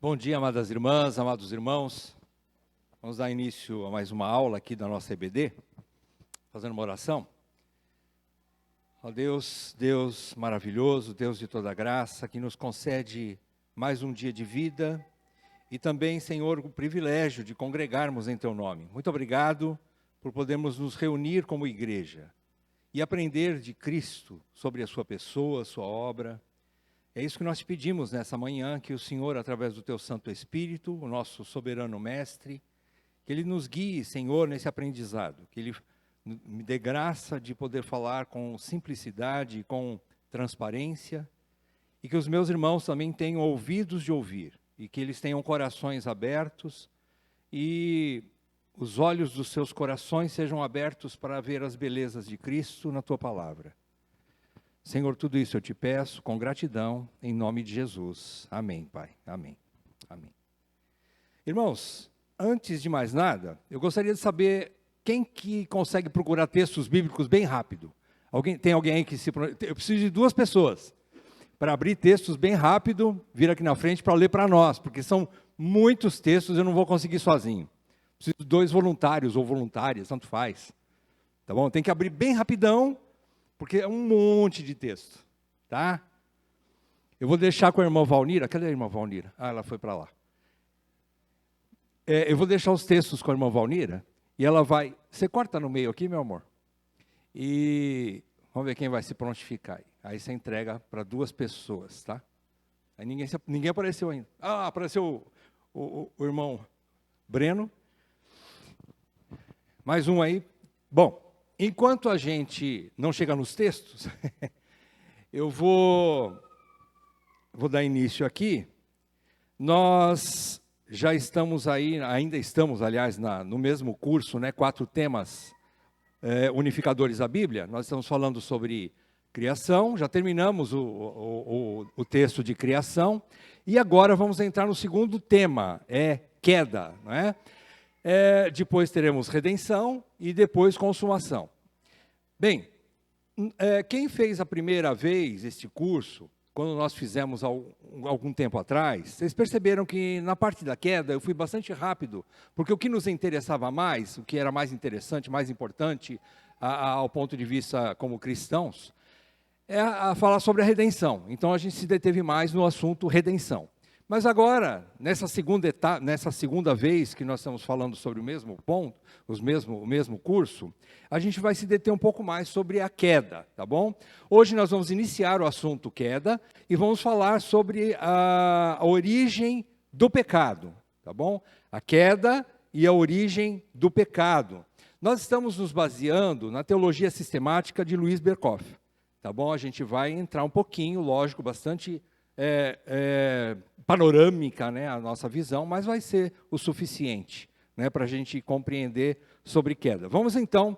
Bom dia, amadas irmãs, amados irmãos. Vamos dar início a mais uma aula aqui da nossa EBD, fazendo uma oração. Ó Deus, Deus maravilhoso, Deus de toda graça, que nos concede mais um dia de vida e também, Senhor, o privilégio de congregarmos em Teu nome. Muito obrigado por podermos nos reunir como igreja e aprender de Cristo sobre a Sua pessoa, a Sua obra. É isso que nós te pedimos nessa manhã, que o Senhor, através do Teu Santo Espírito, o nosso soberano mestre, que Ele nos guie, Senhor, nesse aprendizado, que Ele me dê graça de poder falar com simplicidade e com transparência, e que os meus irmãos também tenham ouvidos de ouvir, e que eles tenham corações abertos, e os olhos dos seus corações sejam abertos para ver as belezas de Cristo na Tua palavra. Senhor, tudo isso eu te peço com gratidão, em nome de Jesus. Amém, Pai. Amém. Amém. Irmãos, antes de mais nada, eu gostaria de saber quem que consegue procurar textos bíblicos bem rápido. Tem alguém aí que eu preciso de 2 pessoas para abrir textos bem rápido, vir aqui na frente para ler para nós, porque são muitos textos, eu não vou conseguir sozinho. Preciso de 2 voluntários ou voluntárias, tanto faz. Tá bom? Tem que abrir bem rapidão, porque é um monte de texto, tá? Eu vou deixar com a irmã Valnira. Cadê a irmã Valnira? Ah, ela foi para lá. Eu vou deixar os textos com a irmã Valnira, e ela vai... Você corta no meio aqui, meu amor? E vamos ver quem vai se prontificar aí. Aí você entrega para 2 pessoas, tá? Aí ninguém apareceu ainda. Ah, apareceu o irmão Breno. Mais um aí. Bom, enquanto a gente não chega nos textos, eu vou dar início aqui. Nós já estamos aí, ainda estamos, aliás, no mesmo curso, né, 4 temas unificadores da Bíblia. Nós estamos falando sobre criação, já terminamos o texto de criação, e agora vamos entrar no segundo tema, queda, não é? Depois teremos redenção e depois consumação. Bem, quem fez a primeira vez este curso, quando nós fizemos algum tempo atrás, vocês perceberam que na parte da queda eu fui bastante rápido, porque o que nos interessava mais, o que era mais interessante, mais importante ao ponto de vista como cristãos, é a falar sobre a redenção. Então a gente se deteve mais no assunto redenção. Mas agora, nessa segunda vez que nós estamos falando sobre o mesmo ponto, o mesmo curso, a gente vai se deter um pouco mais sobre a queda, tá bom? Hoje nós vamos iniciar o assunto queda e vamos falar sobre a origem do pecado, tá bom? A queda e a origem do pecado. Nós estamos nos baseando na teologia sistemática de Luiz Berkhof, tá bom? A gente vai entrar um pouquinho, lógico, bastante... panorâmica, né, a nossa visão, mas vai ser o suficiente, né, para a gente compreender sobre queda. Vamos então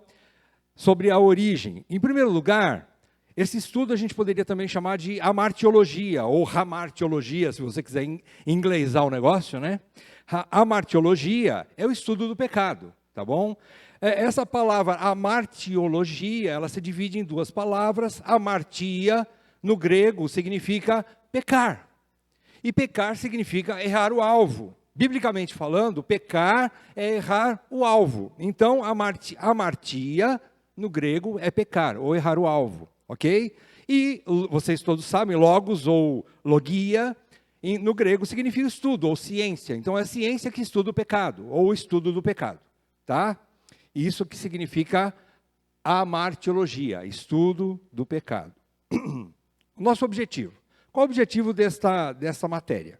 sobre a origem. Em primeiro lugar, esse estudo a gente poderia também chamar de amartiologia, ou hamartiologia, se você quiser inglesar o negócio, né? A amartiologia é o estudo do pecado, tá bom? Essa palavra amartiologia, ela se divide em 2 palavras. Amartia, no grego, significa pecar. E pecar significa errar o alvo. Biblicamente falando, pecar é errar o alvo. Então, amartia, no grego, é pecar, ou errar o alvo, ok? E vocês todos sabem, logos ou logia, no grego significa estudo, ou ciência. Então, é a ciência que estuda o pecado, ou o estudo do pecado, tá? Isso que significa amartiologia, estudo do pecado. Nosso objetivo. Qual o objetivo dessa matéria?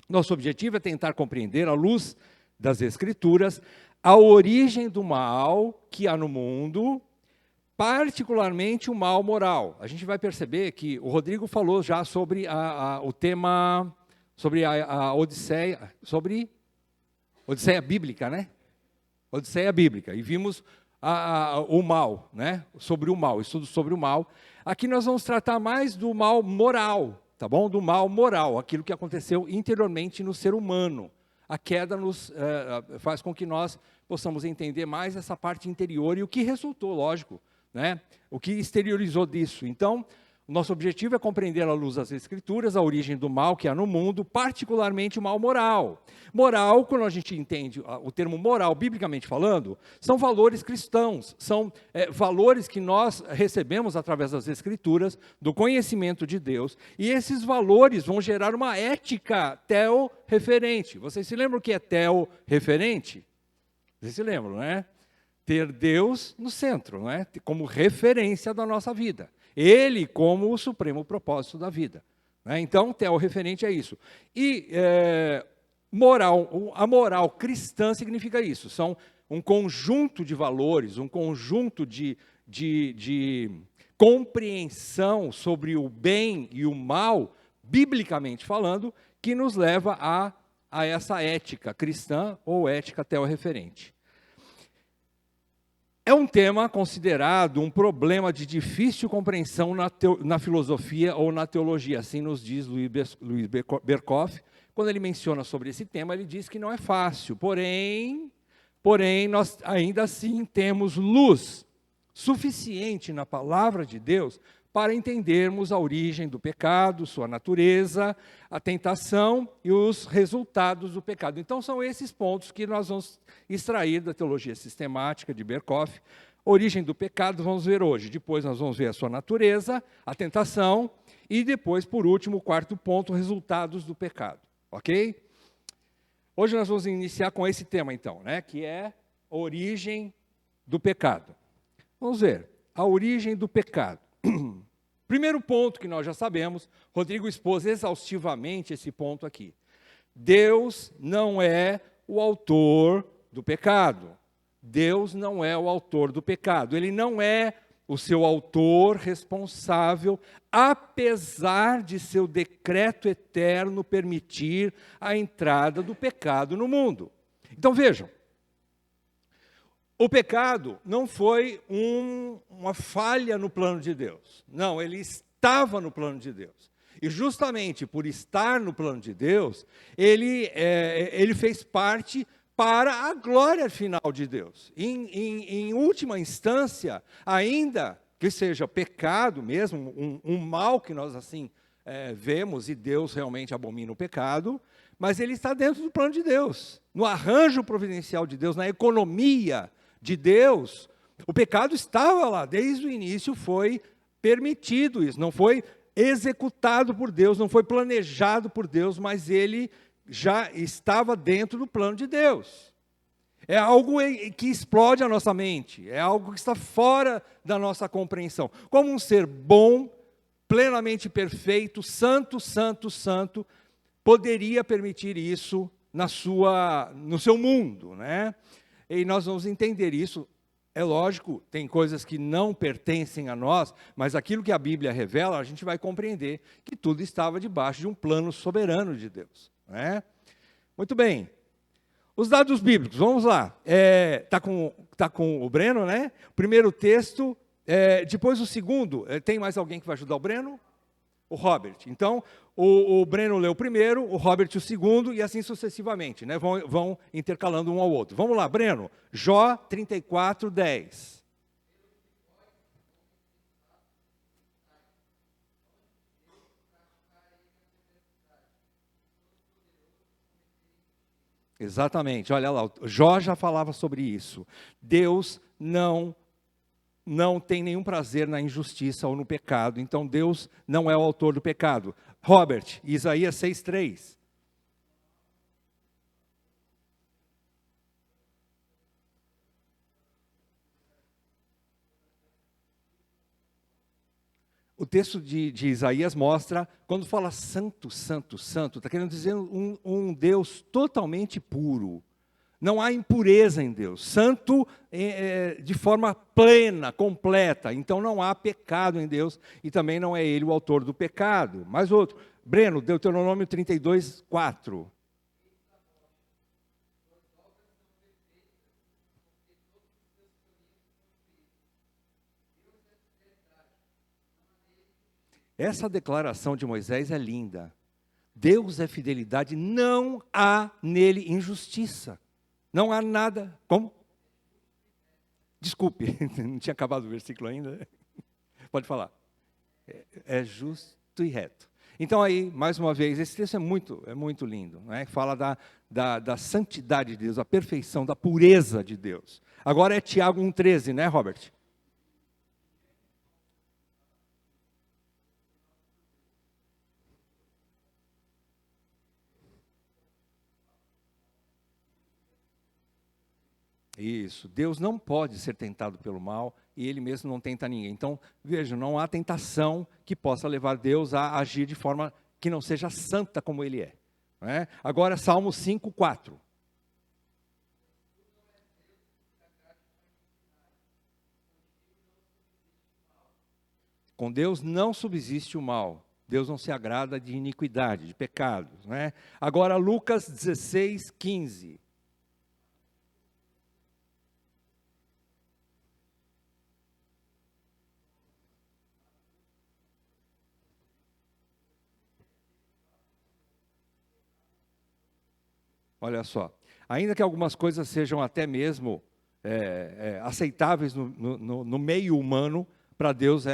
Nosso objetivo é tentar compreender, à luz das Escrituras, a origem do mal que há no mundo, particularmente o mal moral. A gente vai perceber que o Rodrigo falou já sobre o tema, sobre a Odisseia, sobre Odisseia bíblica, né? Odisseia bíblica. E vimos o mal, né? Sobre o mal, estudo sobre o mal. Aqui nós vamos tratar mais do mal moral, tá bom? Do mal moral, aquilo que aconteceu interiormente no ser humano. A queda faz com que nós possamos entender mais essa parte interior e o que resultou, lógico, né? O que exteriorizou disso. Então, Nosso objetivo é compreender à luz das Escrituras a origem do mal que há no mundo, particularmente o mal moral. Moral, quando a gente entende o termo moral, biblicamente falando, são valores cristãos, são valores que nós recebemos através das Escrituras, do conhecimento de Deus, e esses valores vão gerar uma ética teorreferente. Vocês se lembram o que é teorreferente? Vocês se lembram, não é? Ter Deus no centro, não é? Como referência da nossa vida. Ele como o supremo propósito da vida. Né? Então, teorreferente é isso. E a moral cristã significa isso. São um conjunto de valores, um conjunto de compreensão sobre o bem e o mal, biblicamente falando, que nos leva a essa ética cristã ou ética teorreferente. É um tema considerado um problema de difícil compreensão na filosofia ou na teologia, assim nos diz Louis Berkhof. Quando ele menciona sobre esse tema, ele diz que não é fácil, porém nós ainda assim temos luz suficiente na palavra de Deus para entendermos a origem do pecado, sua natureza, a tentação e os resultados do pecado. Então, são esses pontos que nós vamos extrair da teologia sistemática de Berkhof. Origem do pecado, vamos ver hoje. Depois nós vamos ver a sua natureza, a tentação e depois, por último, o quarto ponto, resultados do pecado. Ok? Hoje nós vamos iniciar com esse tema, então, né, que é a origem do pecado. Vamos ver, a origem do pecado. Primeiro ponto que nós já sabemos, Rodrigo expôs exaustivamente esse ponto aqui. Deus não é o autor do pecado. Deus não é o autor do pecado. Ele não é o seu autor responsável, apesar de seu decreto eterno permitir a entrada do pecado no mundo. Então vejam, o pecado não foi uma falha no plano de Deus. Não, ele estava no plano de Deus. E justamente por estar no plano de Deus, ele fez parte para a glória final de Deus. Em última instância, ainda que seja pecado mesmo, um mal que nós assim vemos, e Deus realmente abomina o pecado, mas ele está dentro do plano de Deus, no arranjo providencial de Deus, na economia de Deus. O pecado estava lá, desde o início foi permitido isso, não foi executado por Deus, não foi planejado por Deus, mas ele já estava dentro do plano de Deus. É algo que explode a nossa mente, é algo que está fora da nossa compreensão. Como um ser bom, plenamente perfeito, santo, santo, santo, poderia permitir isso no seu mundo, né? E nós vamos entender isso. É lógico, tem coisas que não pertencem a nós, mas aquilo que a Bíblia revela, a gente vai compreender que tudo estava debaixo de um plano soberano de Deus. Né? Muito bem. Os dados bíblicos, vamos lá. Tá com o Breno, né? O primeiro texto, depois o segundo. Tem mais alguém que vai ajudar o Breno? O Robert. Então, o Breno leu o primeiro, o Robert o segundo, e assim sucessivamente, né? Vão intercalando um ao outro. Vamos lá, Breno. Jó 34, 10. Exatamente, olha lá, Jó já falava sobre isso. Deus não tem nenhum prazer na injustiça ou no pecado, então Deus não é o autor do pecado. Robert, Isaías 6:3. O texto de Isaías mostra, quando fala santo, santo, santo, está querendo dizer um Deus totalmente puro. Não há impureza em Deus. Santo de forma plena, completa. Então não há pecado em Deus e também não é Ele o autor do pecado. Mais outro. Breno, Deuteronômio 32, 4. Essa declaração de Moisés é linda. Deus é fidelidade, não há nele injustiça. Não há nada. Como? Desculpe, não tinha acabado o versículo ainda. Pode falar. É justo e reto. Então aí, mais uma vez, esse texto é muito lindo, né? Fala da santidade de Deus, da perfeição, da pureza de Deus. Agora é Tiago 1,13, né, Robert? Isso, Deus não pode ser tentado pelo mal e Ele mesmo não tenta ninguém. Então, veja, não há tentação que possa levar Deus a agir de forma que não seja santa como Ele é. Não é? Agora, Salmo 5,4. Com Deus não subsiste o mal. Deus não se agrada de iniquidade, de pecados. Não é? Agora, Lucas 16,15. Olha só, ainda que algumas coisas sejam até mesmo aceitáveis no meio humano, para Deus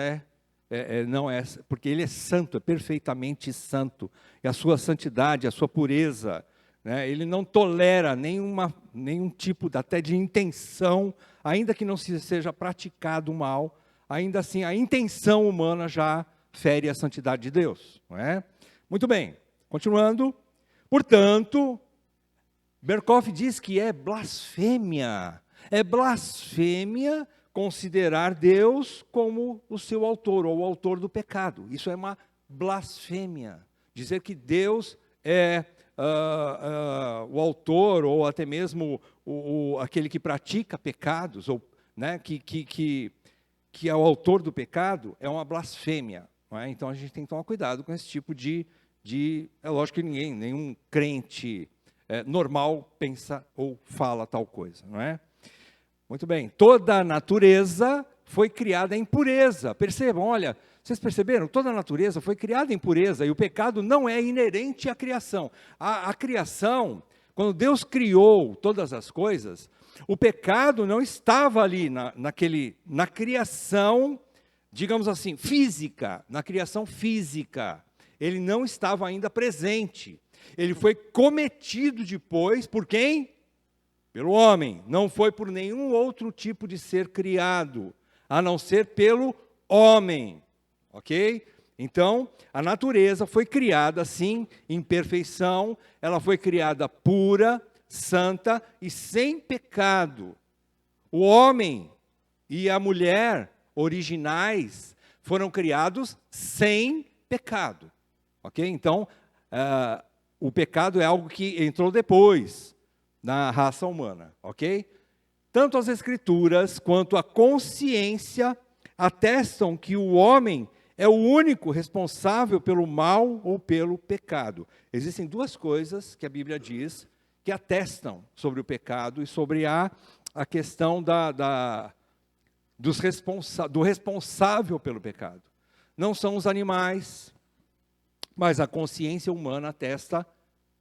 não é, porque Ele é santo, é perfeitamente santo, e a sua santidade, a sua pureza, né, Ele não tolera nenhum tipo até de intenção, ainda que não seja praticado o mal, ainda assim a intenção humana já fere a santidade de Deus, não é? Muito bem, continuando, portanto, Berkhoff diz que é blasfêmia considerar Deus como o seu autor, ou o autor do pecado. Isso é uma blasfêmia. Dizer que Deus é o autor, ou até mesmo aquele que pratica pecados, ou né, que é o autor do pecado, é uma blasfêmia. Não é? Então a gente tem que tomar cuidado com esse tipo é lógico que nenhum crente normal pensa ou fala tal coisa, não é? Muito bem, toda a natureza foi criada em pureza. Percebam, olha, vocês perceberam? Toda a natureza foi criada em pureza e o pecado não é inerente à criação. A criação, quando Deus criou todas as coisas, o pecado não estava ali na criação, digamos assim, física, na criação física. Ele não estava ainda presente. Ele foi cometido depois por quem? Pelo homem. Não foi por nenhum outro tipo de ser criado, a não ser pelo homem. Ok? Então, a natureza foi criada assim, em perfeição, ela foi criada pura, santa e sem pecado. O homem e a mulher originais foram criados sem pecado. Ok? Então, o pecado é algo que entrou depois na raça humana, ok? Tanto as Escrituras quanto a consciência atestam que o homem é o único responsável pelo mal ou pelo pecado. Existem duas coisas que a Bíblia diz que atestam sobre o pecado e sobre a questão do responsável pelo pecado. Não são os animais, mas a consciência humana atesta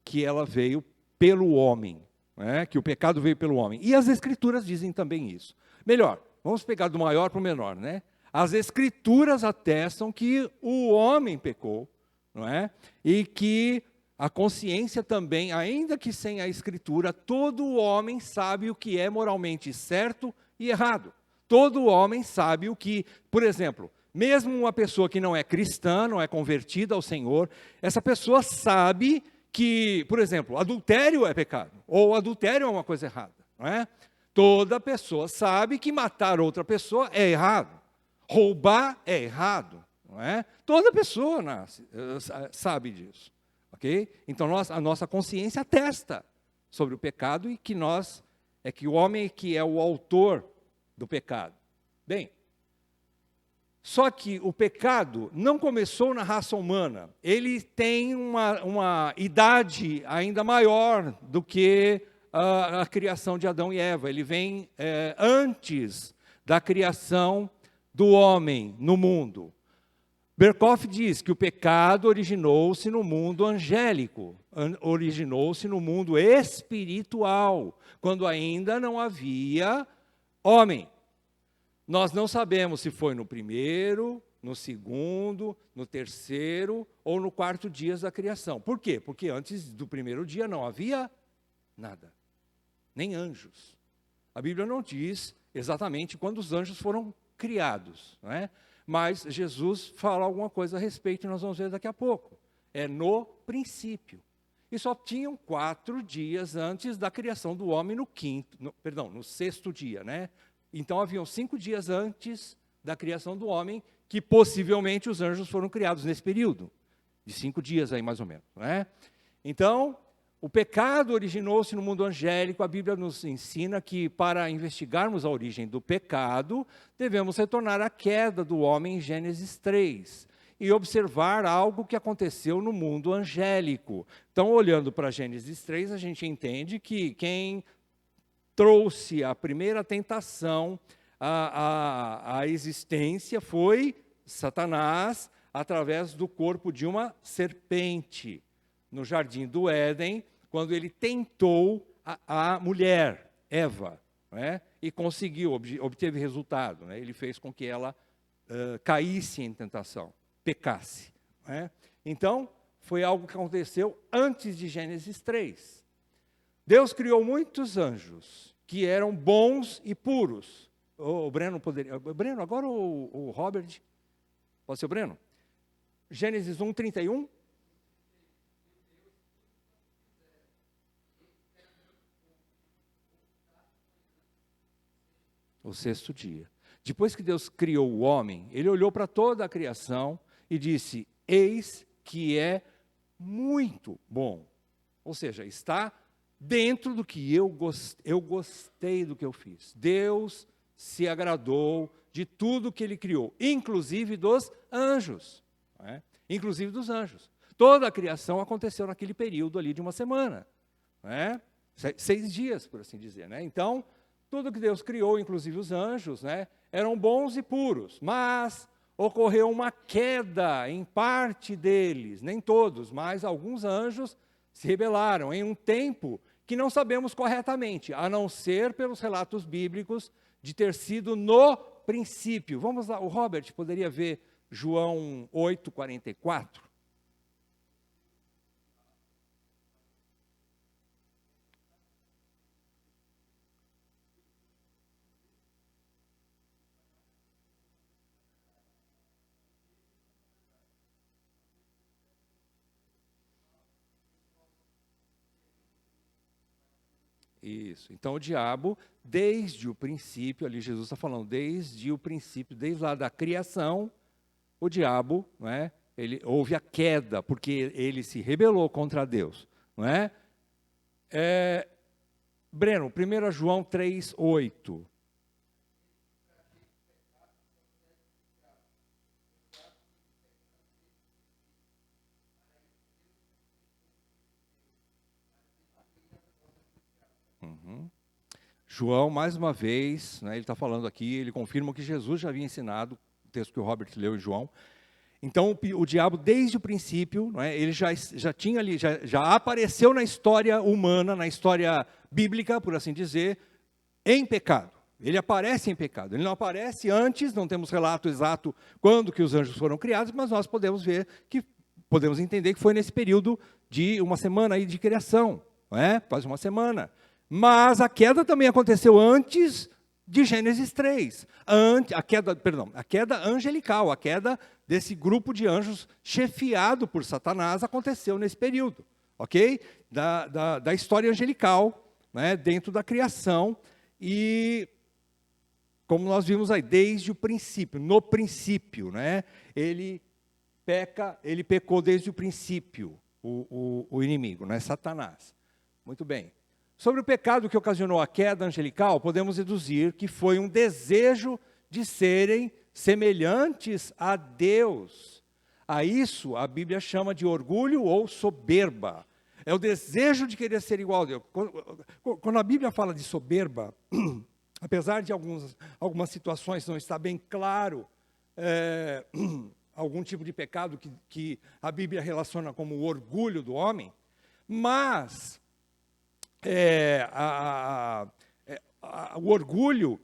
que ela veio pelo homem, né? Que o pecado veio pelo homem. E as Escrituras dizem também isso. Melhor, vamos pegar do maior para o menor, né? As Escrituras atestam que o homem pecou, não é? E que a consciência também, ainda que sem a Escritura, todo homem sabe o que é moralmente certo e errado. Todo homem sabe o que, por exemplo, mesmo uma pessoa que não é cristã, não é convertida ao Senhor, essa pessoa sabe que, por exemplo, adultério é pecado, ou adultério é uma coisa errada, não é? Toda pessoa sabe que matar outra pessoa é errado, roubar é errado, não é? Toda pessoa sabe disso, ok? Então a nossa consciência atesta sobre o pecado e que o homem que é o autor do pecado. Bem, só que o pecado não começou na raça humana. Ele tem uma idade ainda maior do que a criação de Adão e Eva. Ele vem antes da criação do homem no mundo. Berkhoff diz que o pecado originou-se no mundo angélico, originou-se no mundo espiritual, quando ainda não havia homem. Nós não sabemos se foi no primeiro, no segundo, no terceiro ou no quarto dia da criação. Por quê? Porque antes do primeiro dia não havia nada, nem anjos. A Bíblia não diz exatamente quando os anjos foram criados, não é? Mas Jesus fala alguma coisa a respeito e nós vamos ver daqui a pouco. É no princípio. E só tinham 4 dias antes da criação do homem no sexto dia, né? Então haviam 5 dias antes da criação do homem que possivelmente os anjos foram criados nesse período, de 5 dias aí mais ou menos, né? Então, o pecado originou-se no mundo angélico. A Bíblia nos ensina que para investigarmos a origem do pecado, devemos retornar à queda do homem em Gênesis 3 e observar algo que aconteceu no mundo angélico. Então, olhando para Gênesis 3, a gente entende que quem trouxe a primeira tentação à existência foi Satanás, através do corpo de uma serpente, no jardim do Éden, quando ele tentou a mulher, Eva, né? E conseguiu, obteve resultado, né? Ele fez com que ela caísse em tentação, pecasse, né? Então, foi algo que aconteceu antes de Gênesis 3. Deus criou muitos anjos que eram bons e puros. O Breno poderia... Breno, agora o Robert... Pode ser o Breno? Gênesis 1, 31. O sexto dia. Depois que Deus criou o homem, ele olhou para toda a criação e disse: eis que é muito bom. Ou seja, está dentro do que eu gostei do que eu fiz. Deus se agradou de tudo que ele criou, inclusive dos anjos. Né? Inclusive dos anjos. Toda a criação aconteceu naquele período ali de uma semana. Né? 6 dias, por assim dizer. Né? Então, tudo que Deus criou, inclusive os anjos, né, eram bons e puros, mas ocorreu uma queda em parte deles, nem todos, mas alguns anjos se rebelaram em um tempo que não sabemos corretamente, a não ser pelos relatos bíblicos de ter sido no princípio. Vamos lá, o Robert poderia ver João 8, 44? Isso. Então, o diabo, desde o princípio, ali Jesus está falando, desde o princípio, desde lá da criação, o diabo, não é? Houve a queda, porque ele se rebelou contra Deus. Não é? Breno, 1 João 3, 8. João, mais uma vez, né, ele está falando aqui, ele confirma o que Jesus já havia ensinado, o texto que o Robert leu em João. Então, o diabo, desde o princípio, né, ele já tinha ali, já apareceu na história humana, na história bíblica, por assim dizer, em pecado. Ele aparece em pecado. Ele não aparece antes, não temos relato exato quando que os anjos foram criados, mas nós podemos ver que, podemos entender que foi nesse período de uma semana aí de criação, não é? Quase uma semana. Mas a queda também aconteceu antes de Gênesis 3. A queda angelical, a queda desse grupo de anjos chefiado por Satanás aconteceu nesse período, ok? Da história angelical, né, dentro da criação. E, como nós vimos aí, desde o princípio, no princípio, né, ele pecou desde o princípio, o inimigo, né, Satanás. Muito bem. Sobre o pecado que ocasionou a queda angelical, podemos deduzir que foi um desejo de serem semelhantes a Deus. A isso a Bíblia chama de orgulho ou soberba. É o desejo de querer ser igual a Deus. Quando a Bíblia fala de soberba, apesar de algumas situações não estar bem claro, algum tipo de pecado que a Bíblia relaciona como o orgulho do homem, mas o orgulho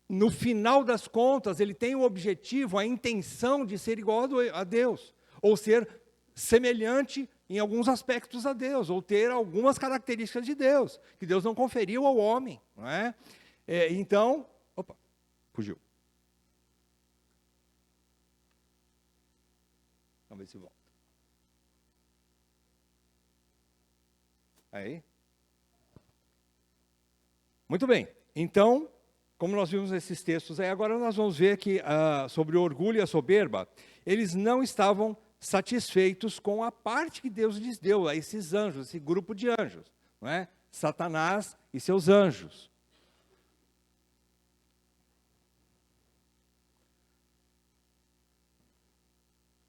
no final das contas, ele tem o objetivo, a intenção de ser igual a Deus, ou ser semelhante em alguns aspectos a Deus, ou ter algumas características de Deus, que Deus não conferiu ao homem, não é? Então, opa, fugiu. Vamos ver se volta. Aí. Muito bem. Então, como nós vimos nesses textos aí, agora nós vamos ver que sobre o orgulho e a soberba, eles não estavam satisfeitos com a parte que Deus lhes deu a esses anjos, esse grupo de anjos, não é? Satanás e seus anjos.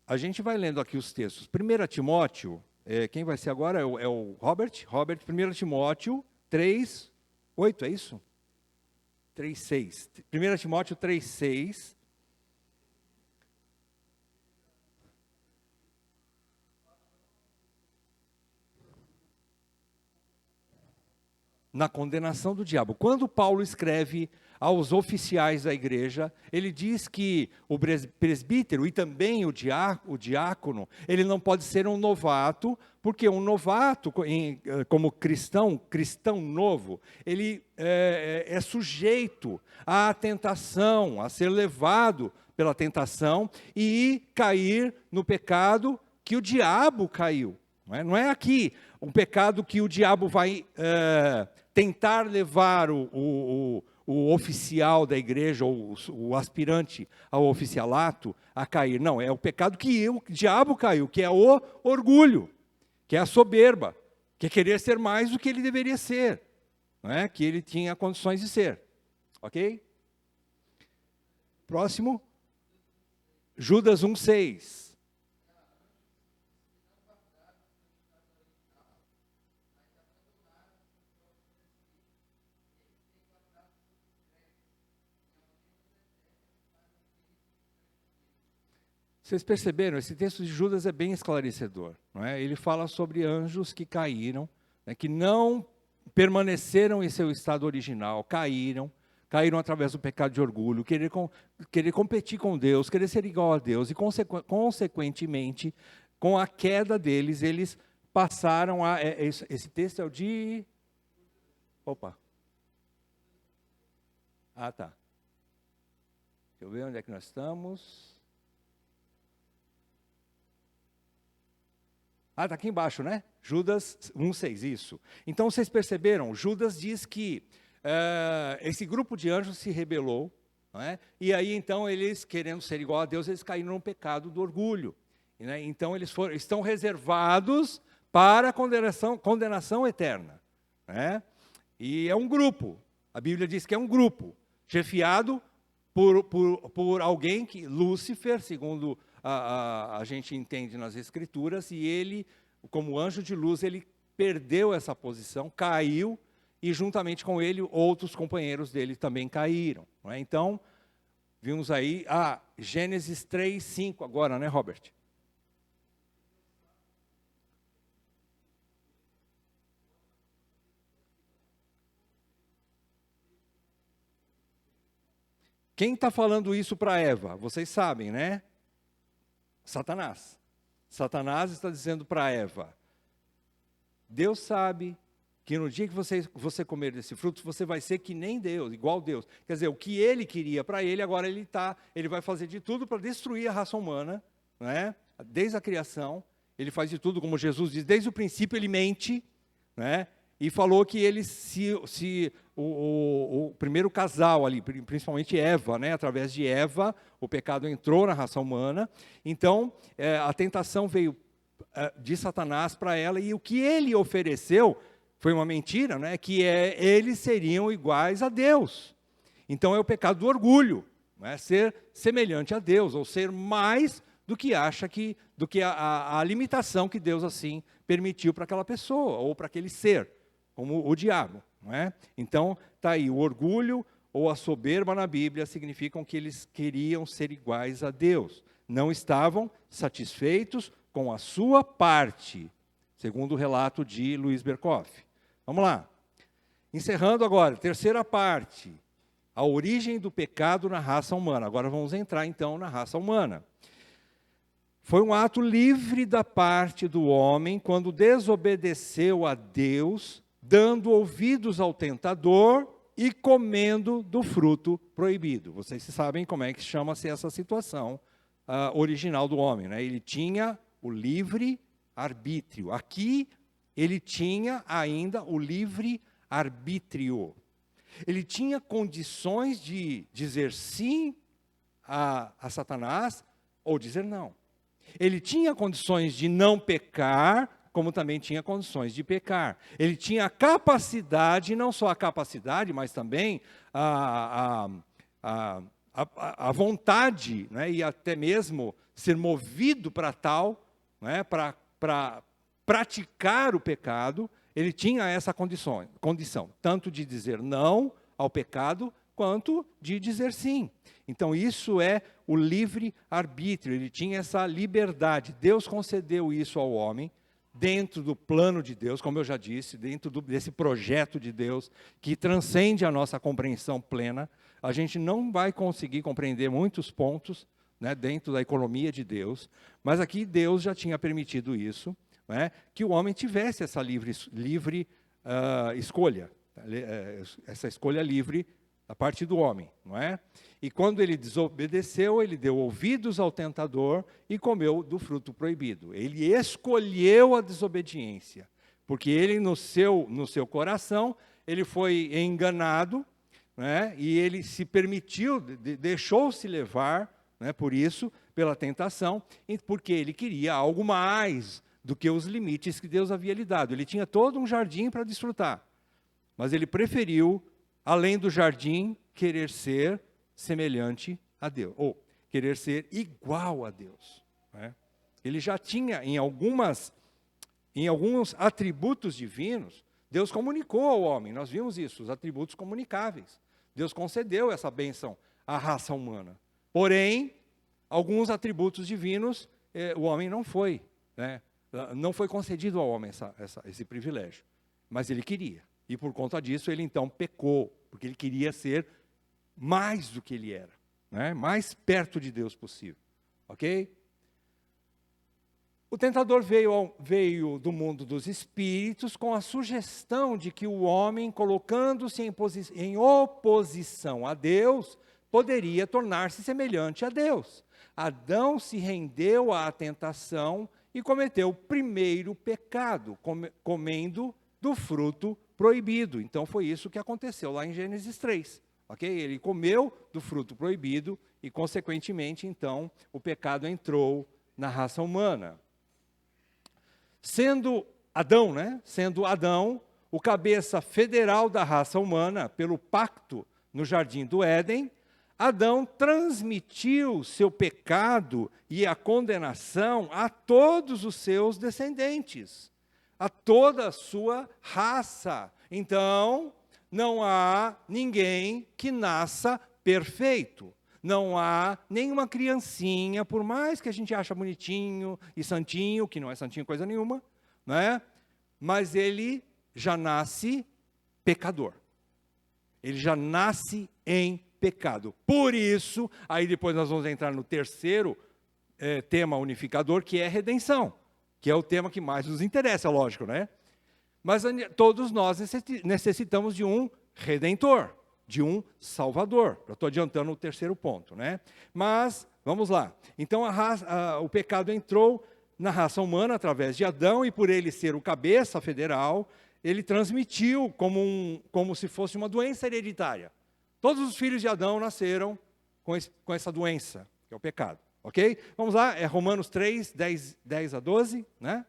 A gente vai lendo aqui os textos. 1 Timóteo, quem vai ser agora é o Robert. Robert, 1 Timóteo 3, 8, é isso? 3, 6. 1 Timóteo 3, 6. Na condenação do diabo. Quando Paulo escreve aos oficiais da igreja, ele diz que o presbítero e também o diácono, ele não pode ser um novato, porque um novato, como cristão novo, ele é sujeito à tentação, a ser levado pela tentação e cair no pecado que o diabo caiu. Não é aqui um pecado que o diabo vai tentar levar o oficial da igreja, ou o aspirante ao oficialato, a cair. Não, é o pecado que o diabo caiu, que é o orgulho, que é a soberba, que é querer ser mais do que ele deveria ser, não é? Que ele tinha condições de ser. Ok? Próximo. Judas 1,6. Vocês perceberam? Esse texto de Judas é bem esclarecedor, não é? Ele fala sobre anjos que caíram, né, que não permaneceram em seu estado original, caíram através do pecado de orgulho, querer competir com Deus, querer ser igual a Deus, e consequentemente, com a queda deles, eles passaram a... esse texto é o de... Opa. Ah, tá. Deixa eu ver onde é que nós estamos... Ah, está aqui embaixo, né? Judas 1,6, isso. Então, vocês perceberam? Judas diz que esse grupo de anjos se rebelou, não é? E aí, então, eles, querendo ser igual a Deus, eles caíram no pecado do orgulho. Né? Então, eles estão reservados para a condenação eterna. Né? E é um grupo. A Bíblia diz que é um grupo, chefiado por alguém que, Lúcifer, segundo... A gente entende nas Escrituras, e ele, como anjo de luz, ele perdeu essa posição, caiu, e juntamente com ele, outros companheiros dele também caíram. Não é? Então, vimos aí, Gênesis 3, 5 agora, né, Robert? Quem está falando isso para Eva? Vocês sabem, né? Satanás. Satanás está dizendo para Eva, Deus sabe que no dia que você comer desse fruto, você vai ser que nem Deus, igual Deus. Quer dizer, o que ele queria para ele, agora ele vai fazer de tudo para destruir a raça humana, né? Desde a criação, ele faz de tudo, como Jesus diz, desde o princípio ele mente, né? E falou que ele, o primeiro casal ali, principalmente Eva, né? Através de Eva, o pecado entrou na raça humana. Então, a tentação veio de Satanás para ela, e o que ele ofereceu foi uma mentira, né? Que eles seriam iguais a Deus. Então, é o pecado do orgulho, né? Ser semelhante a Deus, ou ser mais do que acha do que a limitação que Deus assim permitiu para aquela pessoa, ou para aquele ser, como o diabo. Não é? Então, está aí, o orgulho ou a soberba na Bíblia significam que eles queriam ser iguais a Deus. Não estavam satisfeitos com a sua parte, segundo o relato de Luiz Berkoff. Vamos lá. Encerrando agora, terceira parte. a origem do pecado na raça humana. Agora vamos entrar então na raça humana. Foi um ato livre da parte do homem quando desobedeceu a Deus, dando ouvidos ao tentador e comendo do fruto proibido. Vocês sabem como é que chama-se essa situação original do homem, né? Ele tinha o livre arbítrio. Aqui ele tinha ainda o livre arbítrio. Ele tinha condições de dizer sim a Satanás ou dizer não. Ele tinha condições de não pecar, como também tinha condições de pecar. Ele tinha a capacidade, não só a capacidade, mas também a vontade, né, e até mesmo ser movido para tal, né, para praticar o pecado. Ele tinha essa condição, tanto de dizer não ao pecado, quanto de dizer sim. Então isso é o livre-arbítrio, ele tinha essa liberdade. Deus concedeu isso ao homem, dentro do plano de Deus, como eu já disse, dentro desse projeto de Deus, que transcende a nossa compreensão plena. A gente não vai conseguir compreender muitos pontos, né, dentro da economia de Deus, mas aqui Deus já tinha permitido isso, né, que o homem tivesse essa livre escolha, essa escolha livre da parte do homem, não é? E quando ele desobedeceu, ele deu ouvidos ao tentador e comeu do fruto proibido. Ele escolheu a desobediência, porque ele no seu coração, ele foi enganado, né? E ele se permitiu, deixou-se levar, né, por isso, pela tentação, porque ele queria algo mais do que os limites que Deus havia lhe dado. Ele tinha todo um jardim para desfrutar, mas ele preferiu, além do jardim, querer ser semelhante a Deus, ou querer ser igual a Deus, né? Ele já tinha, em alguns atributos divinos, Deus comunicou ao homem, nós vimos isso, os atributos comunicáveis. Deus concedeu essa bênção à raça humana. Porém, alguns atributos divinos, o homem não foi, né? Não foi concedido ao homem esse privilégio, mas ele queria. E por conta disso, ele então pecou, porque ele queria ser mais do que ele era, né? Mais perto de Deus possível, ok? O tentador veio do mundo dos espíritos com a sugestão de que o homem, colocando-se em oposição a Deus, poderia tornar-se semelhante a Deus. Adão se rendeu à tentação e cometeu o primeiro pecado, comendo do fruto proibido. Então foi isso que aconteceu lá em Gênesis 3. Okay? Ele comeu do fruto proibido e, consequentemente, então, o pecado entrou na raça humana. Sendo Adão, o cabeça federal da raça humana, pelo pacto no Jardim do Éden, Adão transmitiu seu pecado e a condenação a todos os seus descendentes, a toda a sua raça. Então, não há ninguém que nasça perfeito. Não há nenhuma criancinha, por mais que a gente ache bonitinho e santinho, que não é santinho coisa nenhuma, né? Mas ele já nasce pecador. Ele já nasce em pecado. Por isso, aí depois nós vamos entrar no terceiro tema unificador, que é redenção, que é o tema que mais nos interessa, lógico, né? Mas todos nós necessitamos de um redentor, de um salvador. Eu estou adiantando o terceiro ponto, né? Mas, vamos lá. Então, o pecado entrou na raça humana através de Adão, e por ele ser o cabeça federal, ele transmitiu como se fosse uma doença hereditária. Todos os filhos de Adão nasceram com essa doença, que é o pecado. Ok? Vamos lá, é Romanos 3, 10 a 12, né?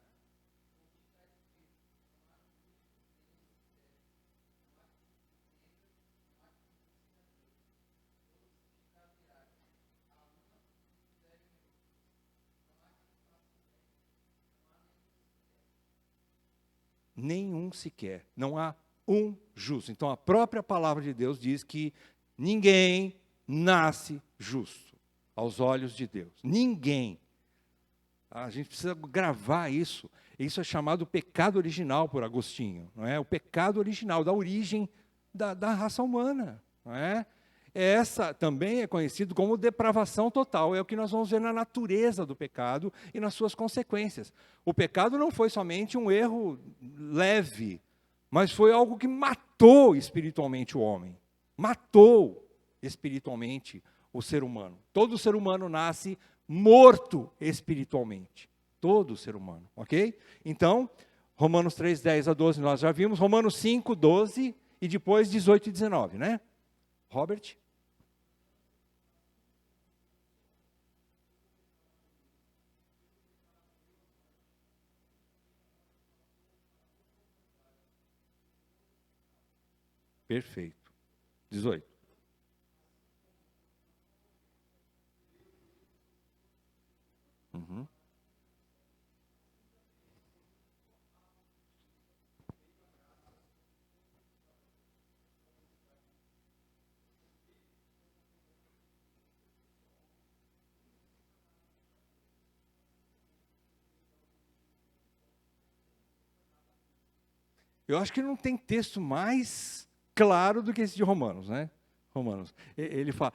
Nenhum sequer, não há um justo. Então a própria palavra de Deus diz que ninguém nasce justo aos olhos de Deus. Ninguém. A gente precisa gravar isso. Isso é chamado pecado original por Agostinho, não é? O pecado original, da origem da raça humana, não é? Essa também é conhecido como depravação total. É o que nós vamos ver na natureza do pecado e nas suas consequências. O pecado não foi somente um erro leve, mas foi algo que matou espiritualmente o homem. Matou espiritualmente o ser humano. Todo ser humano nasce morto espiritualmente. Todo ser humano, ok? Então, Romanos 3, 10 a 12 nós já vimos. Romanos 5, 12 e depois 18 e 19, né? Robert? Perfeito. 18. Uhum. Eu acho que não tem texto mais claro do que esse de Romanos, né? Romanos. Ele fala,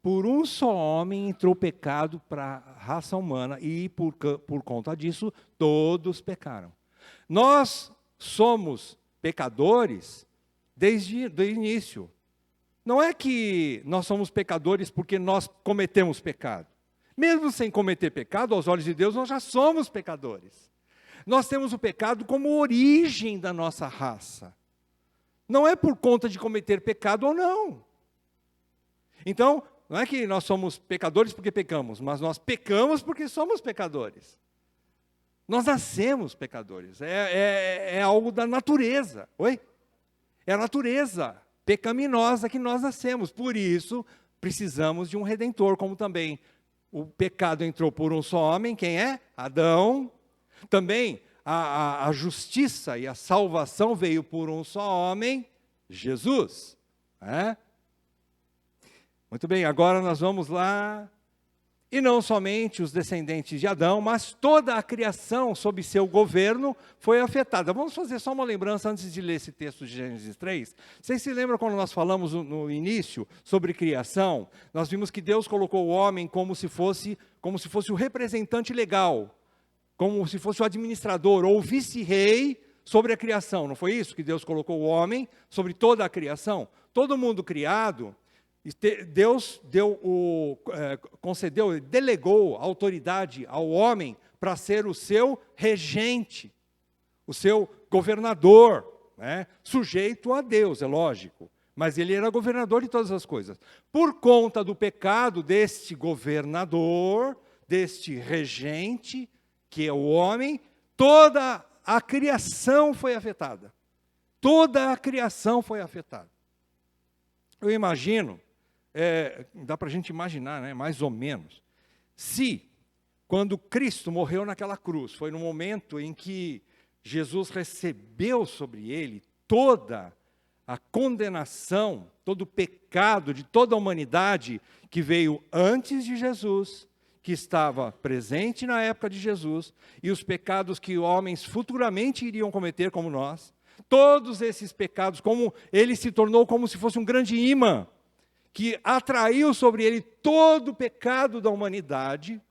por um só homem entrou o pecado para a raça humana e por conta disso todos pecaram. Nós somos pecadores desde o início. Não é que nós somos pecadores porque nós cometemos pecado. Mesmo sem cometer pecado, aos olhos de Deus, nós já somos pecadores. Nós temos o pecado como origem da nossa raça. Não é por conta de cometer pecado ou não. Então, não é que nós somos pecadores porque pecamos, mas nós pecamos porque somos pecadores. Nós nascemos pecadores. É algo da natureza. Oi? É a natureza pecaminosa que nós nascemos. Por isso, precisamos de um redentor, como também o pecado entrou por um só homem. Quem é? Adão. Também a justiça e a salvação veio por um só homem, Jesus. Muito bem, agora nós vamos lá. E não somente os descendentes de Adão, mas toda a criação sob seu governo foi afetada. Vamos fazer só uma lembrança antes de ler esse texto de Gênesis 3. Vocês se lembram quando nós falamos no início sobre criação? Nós vimos que Deus colocou o homem como se fosse o representante legal, como se fosse o administrador ou o vice-rei sobre a criação. Não foi isso que Deus colocou o homem sobre toda a criação? Todo mundo criado, Deus delegou autoridade ao homem para ser o seu regente, o seu governador, né? Sujeito a Deus, é lógico, mas ele era governador de todas as coisas. Por conta do pecado deste governador, deste regente, que é o homem, toda a criação foi afetada. Toda a criação foi afetada. Eu imagino, dá para a gente imaginar, né, mais ou menos, se quando Cristo morreu naquela cruz, foi no momento em que Jesus recebeu sobre ele toda a condenação, todo o pecado de toda a humanidade que veio antes de Jesus, que estava presente na época de Jesus, e os pecados que homens futuramente iriam cometer como nós, todos esses pecados, como ele se tornou como se fosse um grande imã, que atraiu sobre ele todo o pecado da humanidade,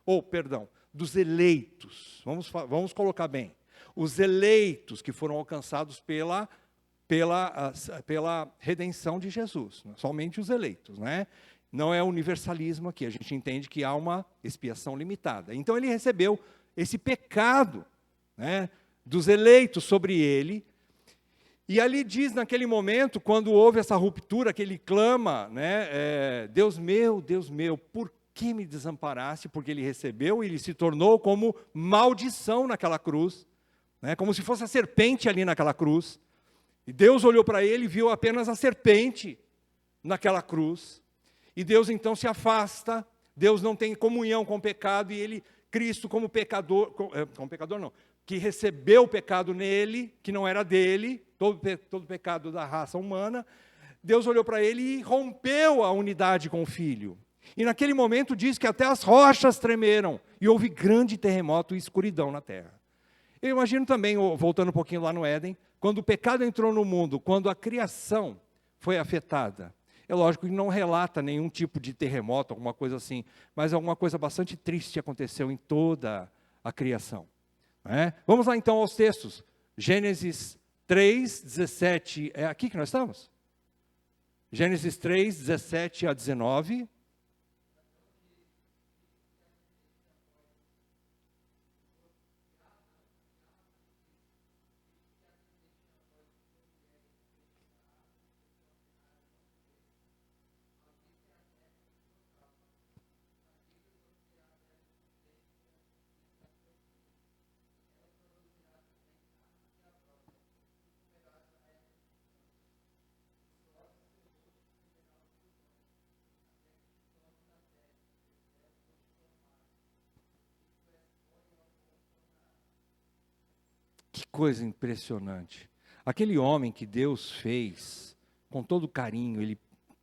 dos eleitos, vamos colocar bem, os eleitos que foram alcançados pela redenção de Jesus, somente os eleitos, né? Não é universalismo aqui, a gente entende que há uma expiação limitada. Então ele recebeu esse pecado, né, dos eleitos sobre ele. E ali diz, naquele momento, quando houve essa ruptura, que ele clama, né, Deus meu, por que me desamparaste? Porque ele recebeu e ele se tornou como maldição naquela cruz, né, como se fosse a serpente ali naquela cruz. E Deus olhou para ele e viu apenas a serpente naquela cruz. E Deus então se afasta, Deus não tem comunhão com o pecado, e ele, Cristo como pecador, que recebeu o pecado nele, que não era dele, todo o pecado da raça humana, Deus olhou para ele e rompeu a unidade com o Filho. E naquele momento diz que até as rochas tremeram, e houve grande terremoto e escuridão na terra. Eu imagino também, voltando um pouquinho lá no Éden, quando o pecado entrou no mundo, quando a criação foi afetada, É lógico que não relata nenhum tipo de terremoto, alguma coisa assim, mas alguma coisa bastante triste aconteceu em toda a criação. Né? Vamos lá então aos textos. Gênesis 3, 17, é aqui que nós estamos? Gênesis 3, 17 a 19. Que coisa impressionante. Aquele homem que Deus fez com todo carinho, ele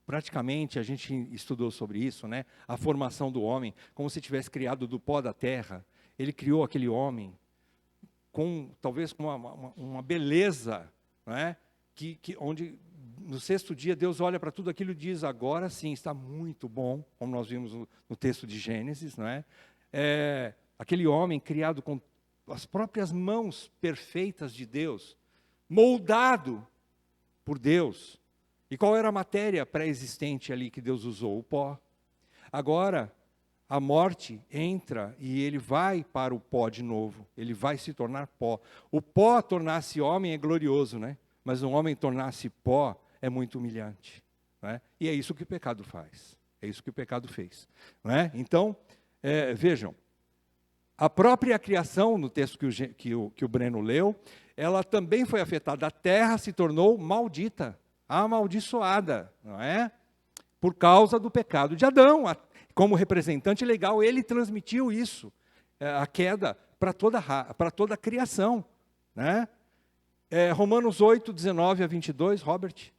praticamente, a gente estudou sobre isso, né? A formação do homem, como se tivesse criado do pó da terra. Ele criou aquele homem com talvez com uma beleza, né? Onde no sexto dia Deus olha para tudo aquilo e diz: agora sim está muito bom, como nós vimos no texto de Gênesis, não é? Aquele homem criado com as próprias mãos perfeitas de Deus, moldado por Deus. E qual era a matéria pré-existente ali que Deus usou? O pó. Agora, a morte entra e ele vai para o pó de novo. Ele vai se tornar pó. O pó tornar-se homem é glorioso, né? Mas um homem tornar-se pó é muito humilhante. Né? E é isso que o pecado faz. É isso que o pecado fez. Né? Então, vejam. A própria criação, no texto que o Breno leu, ela também foi afetada. A terra se tornou maldita, amaldiçoada, não é? Por causa do pecado de Adão. Como representante legal, ele transmitiu isso, a queda, para toda a criação. Né? Romanos 8, 19 a 22, Robert.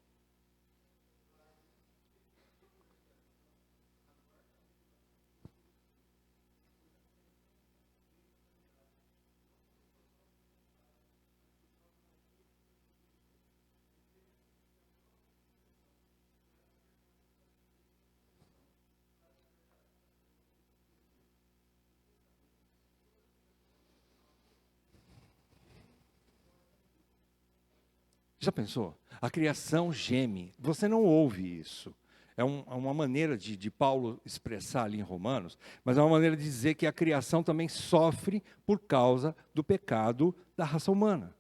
Já pensou? A criação geme. Você não ouve isso. É uma maneira de Paulo expressar ali em Romanos, mas é uma maneira de dizer que a criação também sofre por causa do pecado da raça humana.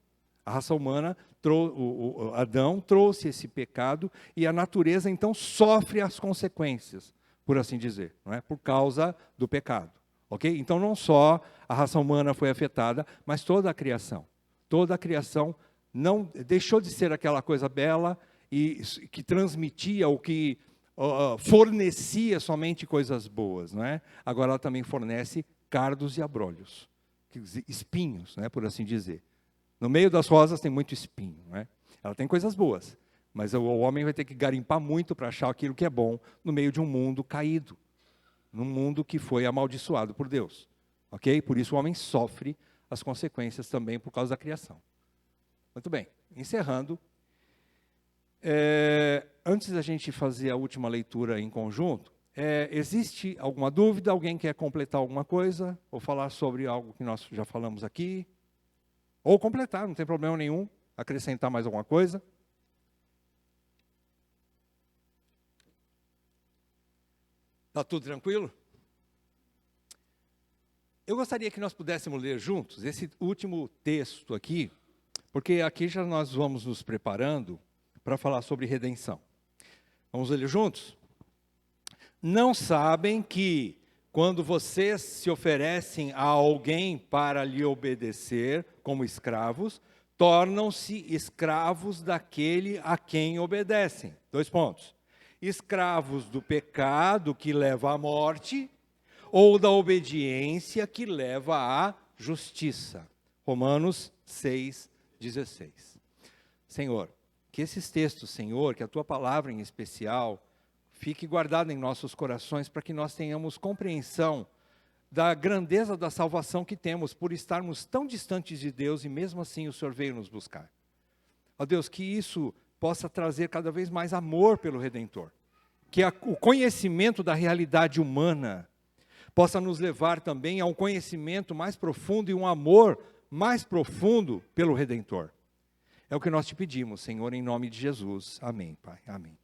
A raça humana, Adão trouxe esse pecado e a natureza então sofre as consequências, por assim dizer, não é? Por causa do pecado. Ok? Então não só a raça humana foi afetada, mas toda a criação. Toda a criação não deixou de ser aquela coisa bela e que transmitia ou que fornecia somente coisas boas, não é? Agora ela também fornece cardos e abrolhos, espinhos, né, por assim dizer. No meio das rosas tem muito espinho, não é? Ela tem coisas boas, mas o homem vai ter que garimpar muito para achar aquilo que é bom no meio de um mundo caído, num mundo que foi amaldiçoado por Deus, ok? Por isso o homem sofre as consequências também por causa da criação. Muito bem, encerrando. Antes da gente fazer a última leitura em conjunto, existe alguma dúvida? Alguém quer completar alguma coisa? Ou falar sobre algo que nós já falamos aqui? Ou completar, não tem problema nenhum. Acrescentar mais alguma coisa? Está tudo tranquilo? Eu gostaria que nós pudéssemos ler juntos esse último texto aqui, porque aqui já nós vamos nos preparando para falar sobre redenção. Vamos ler juntos? Não sabem que, quando vocês se oferecem a alguém para lhe obedecer como escravos, tornam-se escravos daquele a quem obedecem. 2 pontos. Escravos do pecado que leva à morte, ou da obediência que leva à justiça. Romanos 6, 16. Senhor, que esses textos, Senhor, que a Tua palavra em especial, fique guardada em nossos corações para que nós tenhamos compreensão da grandeza da salvação que temos por estarmos tão distantes de Deus e mesmo assim o Senhor veio nos buscar. Ó Deus, que isso possa trazer cada vez mais amor pelo Redentor. que o conhecimento da realidade humana possa nos levar também a um conhecimento mais profundo e um amor mais profundo pelo Redentor. É o que nós te pedimos, Senhor, em nome de Jesus. Amém, Pai. Amém.